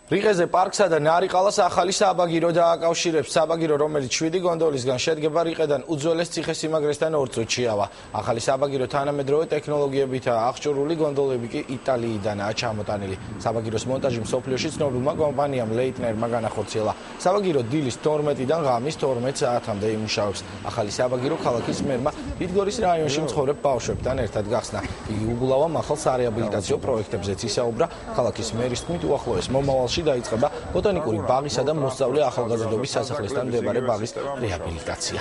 რიყეზე პარკსა და ნარიყალას ახალი საბაგირო დააკავშირებს. საბაგირო, რომელიც 7 გონდოლისგან შედგება, რიყედან უძველეს ციხესიმაგრესთან 2 წუთშიავა. ახალი საბაგირო თანამედროვე ტექნოლოგიებითაა აღჭურვილი, გონდოლები კი იტალიიდანაა ჩამოტანილი. საბაგიროს მონტაჟი მსოფლიოში ცნობილმა კომპანიამ ლეიტნერმა განახორციელა. საბაგირო დილის 12-დან ღამის 12 საათამდე იმუშავებს. ახალი საბაგირო ქალაქის მერმა ბიდგორის რაიონში მცხოვრებ ბავშვებთან ერთად გახსნა. იგი უგულავამ ახალ სარეაბილიტაციო პროექტებზეც ისაუბრა. ქალაქის მერის თქმით, უახლოეს მომავალში დაიწყება ბოტანიკური ბაღისა და მოსწავლე ახალგაზრდობის სასახლესთან მდებარე ბაღის რეაბილიტაცია.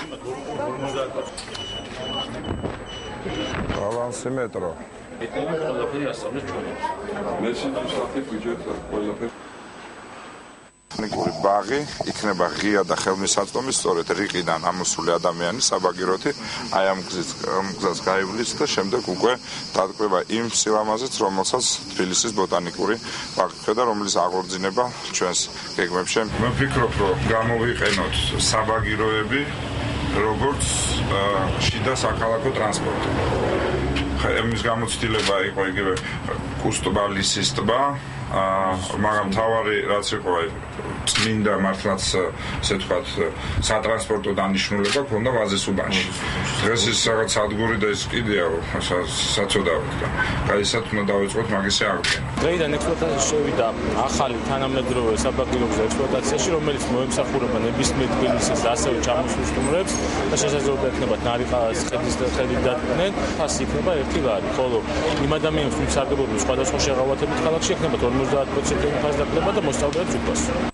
ბალანსი მეტრო. ბოტანიკური ბაღი იქნება ღია და ხელმისაწვდომი სწორედ რიყიდან ამოსული ადამიანი საბაგიროთი აი ამ გზას გაივლის და შემდეგ უკვე დადგება იმ სილამაზეც, რომელსაც თბილისის ბოტანიკური ბაღი ხედა, რომელიც აღორძინება ჩვენს გეგმებში. მე ვფიქრობ, რომ გამოვიყენოთ საბაგიროები როგორც შიდა საქალაქო ტრანსპორტი. εμείς გამოცდილება იყო იგივე კუსტობალისის ტბა, მაგრამ თავარი რაც იყო წმინდა მართლაც ესე ვთქვათ სატრანსპორტო დანიშნულება ქონდა ვაზის უბანში. დღეს ის რაღაც სადგური და ის კიდეა საწოდავთ და გაიცათ უნდა დავიწყოთ მაგისი აღდგენა. დღეიდან ექსპლუატაციაში შევიდა ახალი თანამედროვე საბაგირო გზა ექსპლუატაციაში, რომელიც მოემსახურება ნებისმიერ თბილისის და ასევე ჩამოსულ სტუმრებს და შესაძლებლობა ექნებათ ნარიყალას ხედით დადგნენ. ფასი იქნება ერთი ვარი, ხოლო იმ ადამიანებს, ვინც სარგებლობენ სხვადასხვა შეღავათებით ქალაქში, ექნებათ 50% ფასს დაკლება და მოსწავლეებს უფასო.